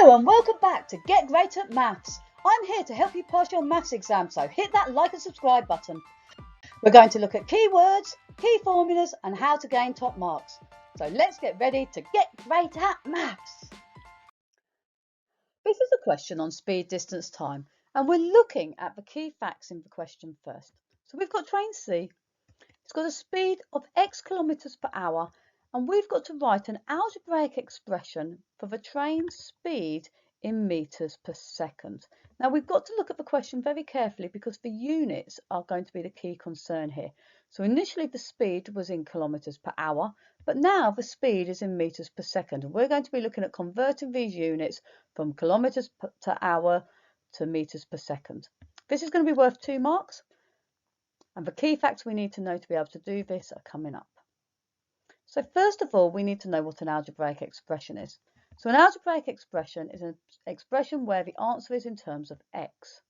Hello and welcome back to Get Great at Maths. I'm here to help you pass your maths exam, so hit that like and subscribe button. We're going to look at keywords, key formulas and how to gain top marks. So let's get ready to get great at maths. This is a question on speed, distance, time, and we're looking at the key facts in the question first. So we've got train C. It's got a speed of x kilometers per hour, and we've got to write an algebraic expression for the train's speed in meters per second. Now we've got to look at the question very carefully because the units are going to be the key concern here. So initially the speed was in kilometers per hour, but now the speed is in meters per second. And we're going to be looking at converting these units from kilometers per hour to meters per second. This is going to be worth 2 marks. And the key facts we need to know to be able to do this are coming up. So first of all, we need to know what an algebraic expression is. So an algebraic expression is an expression where the answer is in terms of x.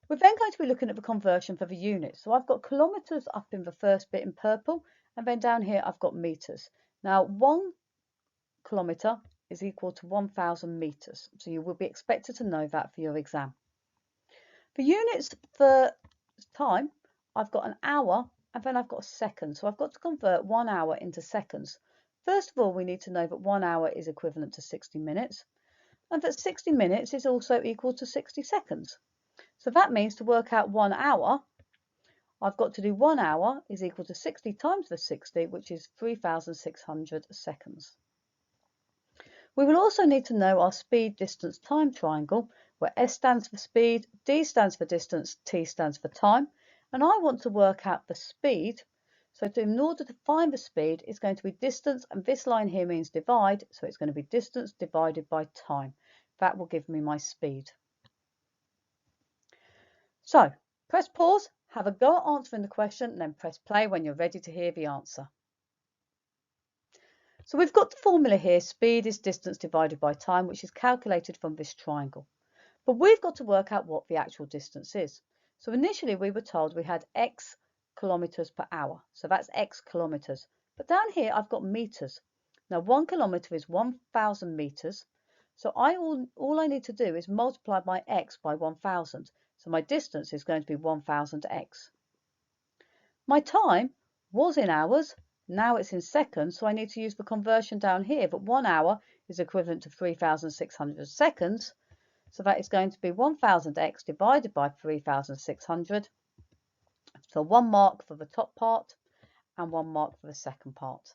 We're then going to be looking at the conversion for the units. So I've got kilometers up in the first bit in purple, and then down here I've got meters. Now 1 kilometer is equal to 1,000 meters. So you will be expected to know that for your exam. The units for time, I've got an hour and then I've got a second. So I've got to convert 1 hour into seconds. First of all, we need to know that 1 hour is equivalent to 60 minutes and that 60 minutes is also equal to 60 seconds. So that means to work out 1 hour, I've got to do 1 hour is equal to 60 times the 60, which is 3,600 seconds. We will also need to know our speed, distance, time triangle, where S stands for speed, D stands for distance, T stands for time. And I want to work out the speed. So in order to find the speed, it's going to be distance, and this line here means divide. So it's going to be distance divided by time. That will give me my speed. So press pause, have a go at answering the question, and then press play when you're ready to hear the answer. So we've got the formula here, speed is distance divided by time, which is calculated from this triangle. But we've got to work out what the actual distance is. So initially we were told we had x kilometers per hour. So that's x kilometers. But down here I've got meters. Now 1 kilometer is 1,000 meters. So all I need to do is multiply my x by 1,000. So my distance is going to be 1,000x. My time was in hours. Now it's in seconds, so I need to use the conversion down here, but 1 hour is equivalent to 3,600 seconds. So that is going to be 1,000x divided by 3,600. So 1 mark for the top part and 1 mark for the second part.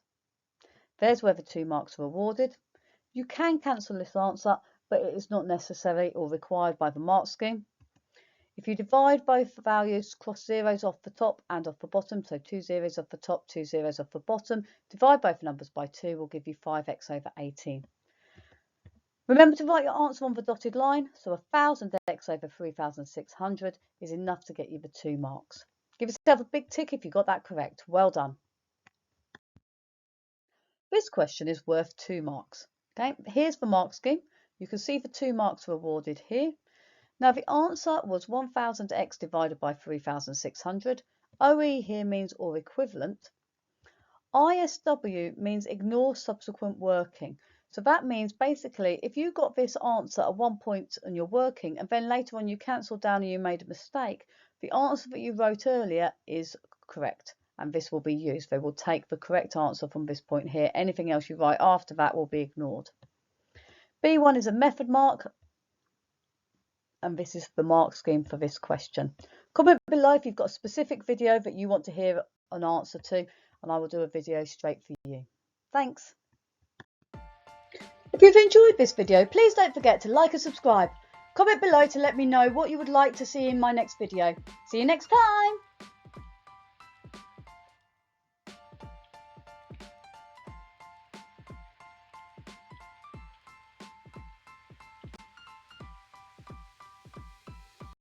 There's where the 2 marks are awarded. You can cancel this answer, but it is not necessary or required by the mark scheme. If you divide both values, cross zeros off the top and off the bottom, so 2 zeros off the top, 2 zeros off the bottom, divide both numbers by 2 will give you 5x over 18. Remember to write your answer on the dotted line, so 1,000x over 3,600 is enough to get you the 2 marks. Give yourself a big tick if you got that correct. Well done. This question is worth 2 marks. Okay, here's the mark scheme. You can see the 2 marks are awarded here. Now the answer was 1,000x divided by 3,600. OE here means or equivalent. ISW means ignore subsequent working. So that means basically if you got this answer at one point and you're working and then later on you cancelled down and you made a mistake, the answer that you wrote earlier is correct and this will be used. They will take the correct answer from this point here. Anything else you write after that will be ignored. B1 is a method mark. And this is the mark scheme for this question. Comment below if you've got a specific video that you want to hear an answer to, and I will do a video straight for you. Thanks. If you've enjoyed this video, please don't forget to like and subscribe. Comment below to let me know what you would like to see in my next video. See you next time.